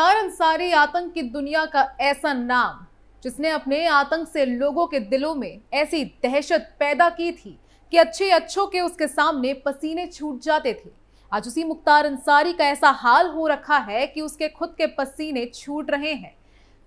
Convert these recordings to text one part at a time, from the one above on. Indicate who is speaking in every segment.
Speaker 1: मुख्तार अंसारी आतंक की दुनिया का ऐसा नाम जिसने अपने आतंक से लोगों के दिलों में ऐसी दहशत पैदा की थी कि अच्छे अच्छों के उसके सामने पसीने छूट जाते थे। आज उसी मुख्तार अंसारी का ऐसा हाल हो रखा है कि उसके खुद के पसीने छूट रहे हैं।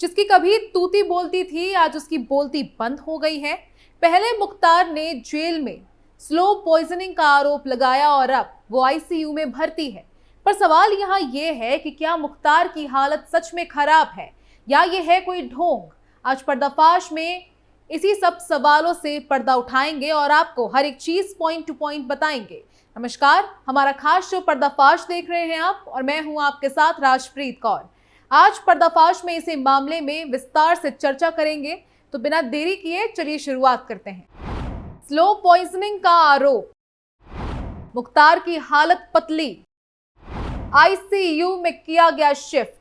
Speaker 1: जिसकी कभी तूती बोलती थी, आज उसकी बोलती बंद हो गई है। पहले मुख्तार ने जेल में स्लो पॉइजनिंग का आरोप लगाया और अब वो आईसीयू में भर्ती है। पर सवाल यहाँ ये है कि क्या मुख्तार की हालत सच में खराब है या ये है कोई ढोंग। आज पर्दाफाश में इसी सब सवालों से पर्दा उठाएंगे और आपको हर एक चीज पॉइंट टू पॉइंट बताएंगे। नमस्कार, हमारा खास शो पर्दाफाश देख रहे हैं आप और मैं हूं आपके साथ राजप्रीत कौर। आज पर्दाफाश में इसी मामले में विस्तार से चर्चा करेंगे, तो बिना देरी किए चलिए शुरुआत करते हैं। स्लो पॉइजनिंग का आरोप, मुख्तार की हालत पतली, आईसीयू में किया गया शिफ्ट।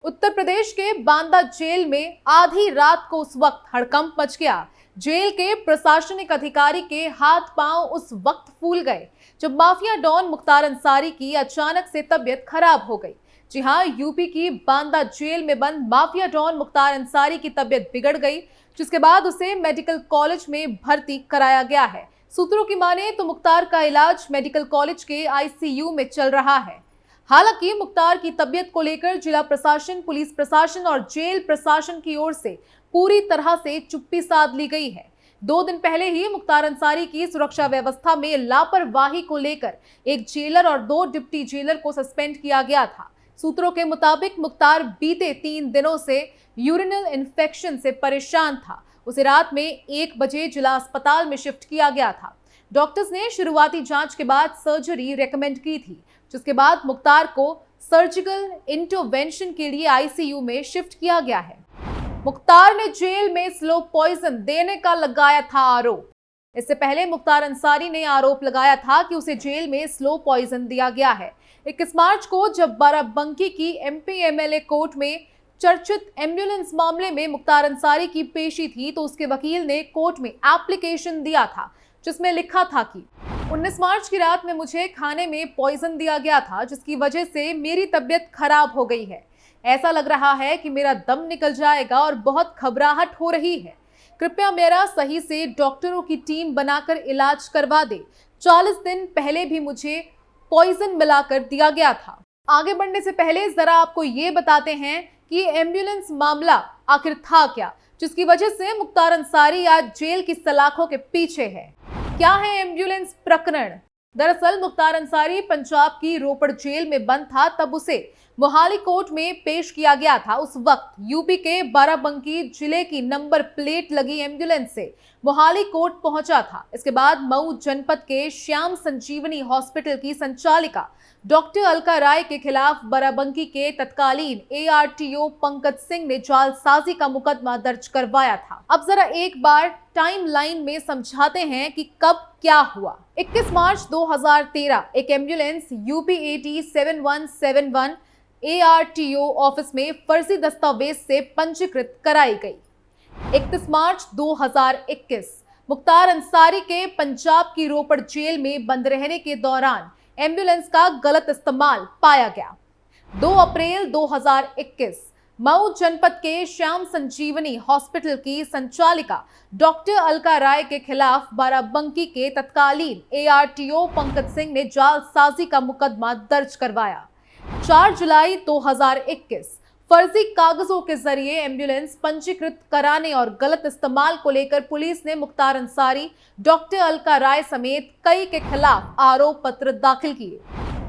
Speaker 1: उत्तर प्रदेश के बांदा जेल में आधी रात को उस वक्त हड़कंप मच गया। जेल के प्रशासनिक अधिकारी के हाथ पांव उस वक्त फूल गए जब माफिया डॉन मुख्तार अंसारी की अचानक से तबीयत खराब हो गई। जी हां, यूपी की बांदा जेल में बंद माफिया डॉन मुख्तार अंसारी की तबीयत बिगड़ गई, जिसके बाद उसे मेडिकल कॉलेज में भर्ती कराया गया है। सूत्रों की माने तो मुख्तार का इलाज मेडिकल कॉलेज के आईसीयू में चल रहा है। हालांकि मुख्तार की तबीयत को लेकर जिला प्रशासन, पुलिस प्रशासन और जेल प्रशासन की ओर से पूरी तरह से चुप्पी साध ली गई है। 2 दिन पहले ही मुख्तार अंसारी की सुरक्षा व्यवस्था में लापरवाही को लेकर एक जेलर और 2 डिप्टी जेलर को सस्पेंड किया गया था। सूत्रों के मुताबिक मुख्तार बीते 3 दिनों से यूरिनल इन्फेक्शन से परेशान था। उसे रात में 1 बजे जिला अस्पताल में शिफ्ट किया गया था। डॉक्टर्स ने शुरुआती जांच के बाद सर्जरी रेकमेंड की थी, जिसके बाद मुख्तार को सर्जिकल इंटरवेंशन के लिए आईसीयू में शिफ्ट किया गया है। मुख्तार ने जेल में स्लो पॉइजन देने का लगाया था आरोप। इससे पहले मुख्तार अंसारी ने आरोप लगाया था कि उसे जेल में स्लो पॉइजन दिया गया है। 21 मार्च को जब बाराबंकी की एमपी एमएलए कोर्ट में चर्चित एम्बुलेंस मामले में मुख्तार अंसारी की पेशी थी, तो उसके वकील ने कोर्ट में एप्लीकेशन दिया था जिसमें लिखा था कि 19 मार्च की रात में मुझे खाने में पॉइजन दिया गया था, जिसकी वजह से मेरी तबीयत खराब हो गई है। ऐसा लग रहा है कि मेरा दम निकल जाएगा और बहुत घबराहट हो रही है। कृपया मेरा सही से डॉक्टरों की टीम बनाकर इलाज करवा दे। 40 दिन पहले भी मुझे पॉइजन मिलाकर दिया गया था। आगे बढ़ने से पहले जरा आपको ये बताते हैं कि एम्बुलेंस मामला आखिर था क्या, जिसकी वजह से मुख्तार अंसारी आज जेल की सलाखों के पीछे है। क्या है एम्बुलेंस प्रकरण? दरअसल मुख्तार अंसारी पंजाब की रोपड़ जेल में बंद था, तब उसे मोहाली कोर्ट में पेश किया गया था। उस वक्त यूपी के बाराबंकी जिले की नंबर प्लेट लगी एम्बुलेंस से मोहाली कोर्ट पहुंचा था। इसके बाद मऊ जनपद के श्याम संजीवनी हॉस्पिटल की संचालिका डॉक्टर अलका राय के खिलाफ बाराबंकी के तत्कालीन एआरटीओ पंकज सिंह ने जालसाजी का मुकदमा दर्ज करवाया था। अब जरा एक बार टाइम लाइन में समझाते हैं कि कब क्या हुआ। 21 मार्च 2013 एक ambulance UP AT 7171 ARTO office में फर्जी दस्तावेज से पंजीकृत कराई गई। 31 मार्च 2021 मुख्तार अंसारी के पंजाब की रोपड़ जेल में बंद रहने के दौरान एम्बुलेंस का गलत इस्तेमाल पाया गया। 2 अप्रैल 2021 मऊ जनपद के श्याम संजीवनी हॉस्पिटल की संचालिका डॉक्टर अलका राय के खिलाफ बाराबंकी के तत्कालीन एआरटीओ पंकज सिंह ने जालसाजी का मुकदमा दर्ज करवाया। 4 जुलाई 2021 फर्जी कागजों के जरिए एम्बुलेंस पंजीकृत कराने और गलत इस्तेमाल को लेकर पुलिस ने मुख्तार अंसारी, डॉक्टर अलका राय समेत कई के खिलाफ आरोप पत्र दाखिल किए।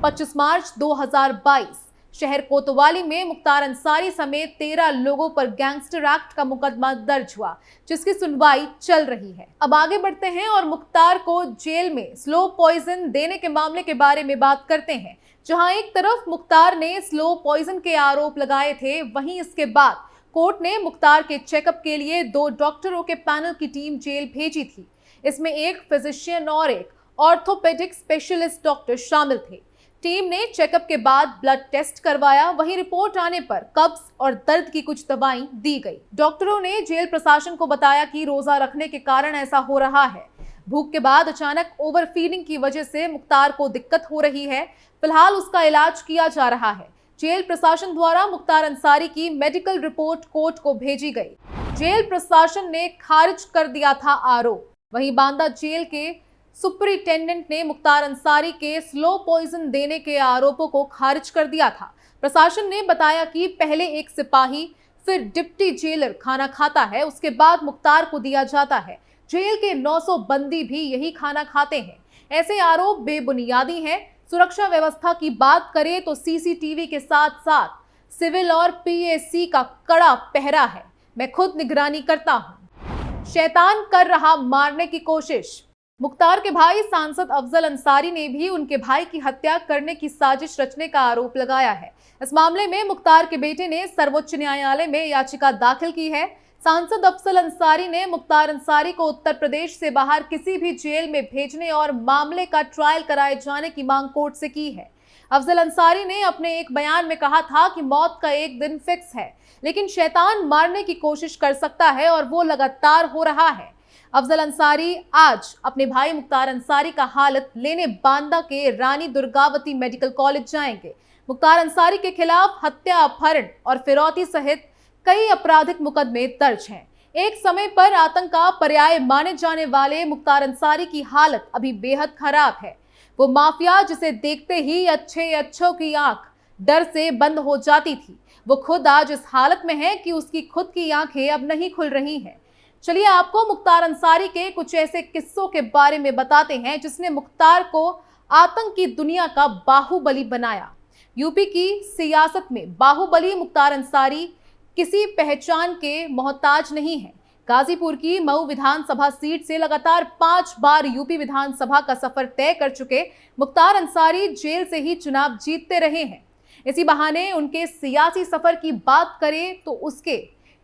Speaker 1: 25 मार्च 2022 शहर कोतवाली में मुख्तार अंसारी समेत 13 लोगों पर गैंगस्टर एक्ट का मुकदमा दर्ज हुआ, जिसकी सुनवाई चल रही है। अब आगे बढ़ते हैं और मुख्तार को जेल में स्लो पॉइजन देने के मामले के बारे में बात करते हैं। जहां एक तरफ मुख्तार ने स्लो पॉइजन के आरोप लगाए थे, वहीं इसके बाद कोर्ट ने मुख्तार के चेकअप के लिए 2 डॉक्टरों के पैनल की टीम जेल भेजी थी। इसमें एक फिजिशियन और एक ऑर्थोपेडिक स्पेशलिस्ट डॉक्टर शामिल थे। टीम ने चेकअप के बाद ब्लड टेस्ट करवाया, वहीं रिपोर्ट आने पर कब्ज और दर्द की कुछ दवाएं दी गई। डॉक्टरों ने जेल प्रशासन को बताया कि रोजा रखने के कारण ऐसा हो रहा है। भूख के बाद अचानक ओवरफीडिंग की वजह से मुख्तार को दिक्कत हो रही है। फिलहाल उसका इलाज किया जा रहा है। जेल प्रशासन द्वारा मुख्तार अंसारी की मेडिकल रिपोर्ट कोर्ट को भेजी गई। जेल प्रशासन ने खारिज कर दिया था आरोप। वहीं बांदा जेल के सुपरिटेंडेंट ने मुख्तार अंसारी के स्लो पॉइजन देने के आरोपों को खारिज कर दिया था। प्रशासन ने बताया कि पहले एक सिपाही फिर डिप्टी जेलर खाना खाता है, उसके बाद मुख्तार को दिया जाता है। जेल के 900 बंदी भी यही खाना खाते हैं। ऐसे आरोप बेबुनियादी हैं। सुरक्षा व्यवस्था की बात करें तो सीसीटीवी के साथ साथ सिविल और पीएसी का कड़ा पहरा है। मैं खुद निगरानी करता हूं। शैतान कर रहा मारने की कोशिश। मुख्तार के भाई सांसद अफजल अंसारी ने भी उनके भाई की हत्या करने की साजिश रचने का आरोप लगाया है। इस मामले में मुख्तार के बेटे ने सर्वोच्च न्यायालय में याचिका दाखिल की है। सांसद अफजल अंसारी ने मुख्तार अंसारी को उत्तर प्रदेश से बाहर किसी भी जेल में भेजने और मामले का ट्रायल कराए जाने की मांग कोर्ट से की है। अफजल अंसारी ने अपने एक बयान में कहा था कि मौत का एक दिन फिक्स है, लेकिन शैतान मारने की कोशिश कर सकता है और वो लगातार हो रहा है। अफजल अंसारी आज अपने भाई मुख्तार अंसारी का हालत लेने बांदा के रानी दुर्गावती मेडिकल कॉलेज जाएंगे। मुख्तार अंसारी के खिलाफ हत्या, अपहरण और फिरौती सहित कई आपराधिक मुकदमे दर्ज हैं। एक समय पर आतंक का पर्याय माने जाने वाले मुख्तार अंसारी की हालत अभी बेहद खराब है। वो माफिया जिसे देखते ही अच्छों की आंख डर से बंद हो जाती थी, वो खुद आज इस हालत में है कि उसकी खुद की आंखें अब नहीं खुल रही हैं। चलिए आपको मुख्तार अंसारी के कुछ ऐसे किस्सों के बारे में बताते हैं जिसने मुख्तार को आतंक की दुनिया का बाहुबली बनाया। यूपी की सियासत में बाहुबली मुख्तार अंसारी किसी पहचान के मोहताज नहीं है। गाजीपुर की मऊ विधानसभा सीट से लगातार 5 बार यूपी विधानसभा का सफर तय कर चुके मुख्तार अंसारी जेल से ही चुनाव जीतते रहे हैं। इसी बहाने उनके सियासी सफर की बात करें तो उसके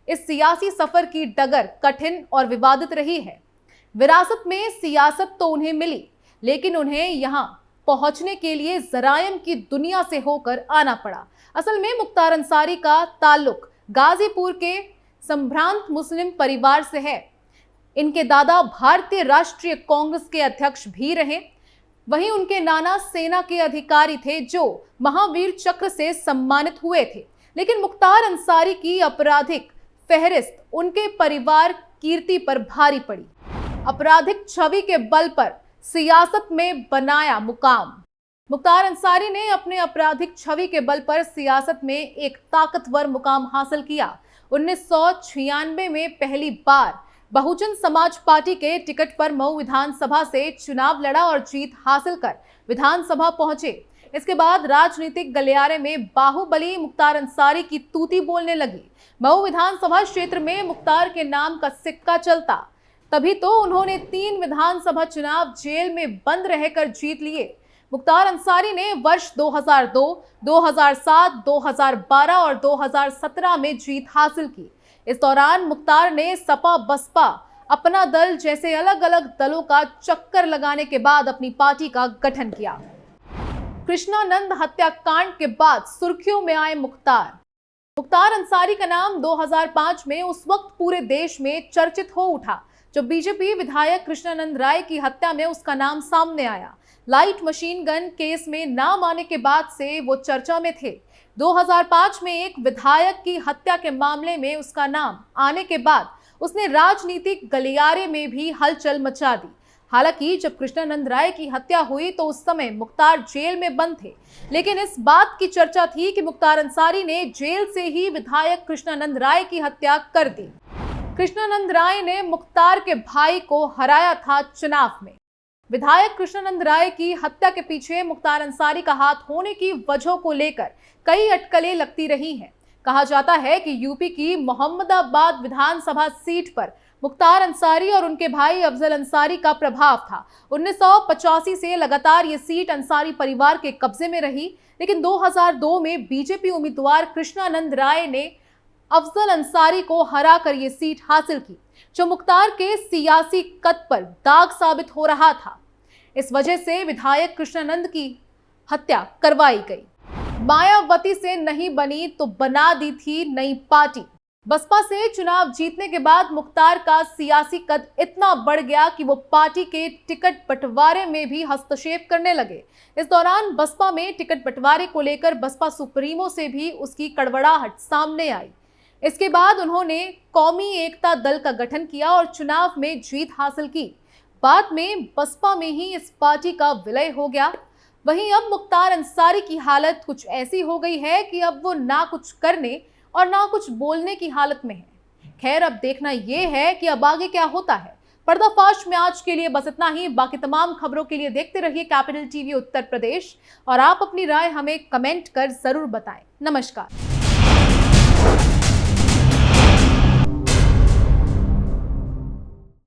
Speaker 1: इस सियासी सफर की डगर कठिन और विवादित रही है। विरासत में सियासत तो उन्हें मिली, लेकिन उन्हें यहां पहुंचने के लिए जरायम की दुनिया से होकर आना पड़ा। असल में मुख्तार अंसारी का ताल्लुक गाजीपुर के संभ्रांत मुस्लिम परिवार से है। इनके दादा भारतीय राष्ट्रीय कांग्रेस के अध्यक्ष भी रहे। वहीं उनके नाना सेना के अधिकारी थे जो महावीर चक्र से सम्मानित हुए थे। लेकिन मुख्तार अंसारी की आपराधिक फहरिस्त उनके परिवार कीर्ति पर भारी पड़ी। आपराधिक छवि के बल पर सियासत में बनाया मुकाम। मुख्तार अंसारी ने अपने आपराधिक छवि के बल पर सियासत में एक ताकतवर मुकाम हासिल किया। 1996 में पहली बार बहुजन समाज पार्टी के टिकट पर मऊ विधानसभा से चुनाव लड़ा और जीत हासिल कर विधानसभा पहुंचे। इसके बाद राजनीतिक गलियारे में बाहुबली मुख्तार अंसारी की तूती बोलने लगी। मऊ विधानसभा क्षेत्र में मुख्तार के नाम का सिक्का चलता, तभी तो उन्होंने 3 विधानसभा चुनाव जेल में बंद रहकर जीत लिए। मुख्तार अंसारी ने वर्ष 2002, 2007, 2012 और 2017 में जीत हासिल की। इस दौरान मुख्तार ने सपा, बसपा, अपना दल जैसे अलग अलग दलों का चक्कर लगाने के बाद अपनी पार्टी का गठन किया। कृष्णानंद हत्याकांड के बाद सुर्खियों में आए मुख्तार अंसारी का नाम 2005 में उस वक्त पूरे देश में चर्चित हो उठा जब बीजेपी विधायक कृष्णानंद राय की हत्या में उसका नाम सामने आया। लाइट मशीन गन केस में नाम आने के बाद से वो चर्चा में थे। 2005 में एक विधायक की हत्या के मामले में उसका नाम आने के बाद उसने राजनीतिक गलियारे में भी हलचल मचा दी। हालांकि जब कृष्णानंद राय की हत्या हुई तो उस समय मुख्तार जेल में बंद थे, लेकिन इस बात की चर्चा थी कि मुख्तार अंसारी ने जेल से ही विधायक कृष्णानंद राय की हत्या कर दी। कृष्णानंद राय ने मुख्तार के भाई को हराया था चुनाव में। विधायक कृष्णानंद राय की हत्या के पीछे मुख्तार अंसारी का हाथ होने की वजहों को लेकर कई अटकलें लगती रही हैं। कहा जाता है कि यूपी की मोहम्मदाबाद विधानसभा सीट पर मुख्तार अंसारी और उनके भाई अफजल अंसारी का प्रभाव था। 1985 से लगातार ये सीट अंसारी परिवार के कब्जे में रही, लेकिन 2002 में बीजेपी उम्मीदवार कृष्णानंद राय ने अफजल अंसारी को हराकर ये सीट हासिल की, जो मुख्तार के सियासी कद पर दाग साबित हो रहा था। इस वजह से विधायक कृष्णानंद की हत्या करवाई गई। मायावती से नहीं बनी तो बना दी थी नई पार्टी। बसपा से चुनाव जीतने के बाद मुख्तार का सियासी कद इतना बढ़ गया कि वो पार्टी के टिकट बंटवारे में भी हस्तक्षेप करने लगे। इस दौरान बसपा में टिकट बंटवारे को लेकर बसपा सुप्रीमो से भी उसकी कड़वड़ाहट सामने आई। इसके बाद उन्होंने कौमी एकता दल का गठन किया और चुनाव में जीत हासिल की। बाद में बसपा में ही इस पार्टी का विलय हो गया। वहीं अब मुख्तार अंसारी की हालत कुछ ऐसी हो गई है कि अब वो ना कुछ करने और ना कुछ बोलने की हालत में है। खैर, अब देखना यह है कि अब आगे क्या होता है। पर्दाफाश में आज के लिए बस इतना ही। बाकी तमाम खबरों के लिए देखते रहिए कैपिटल टीवी उत्तर प्रदेश और आप अपनी राय हमें कमेंट कर जरूर बताएं। नमस्कार।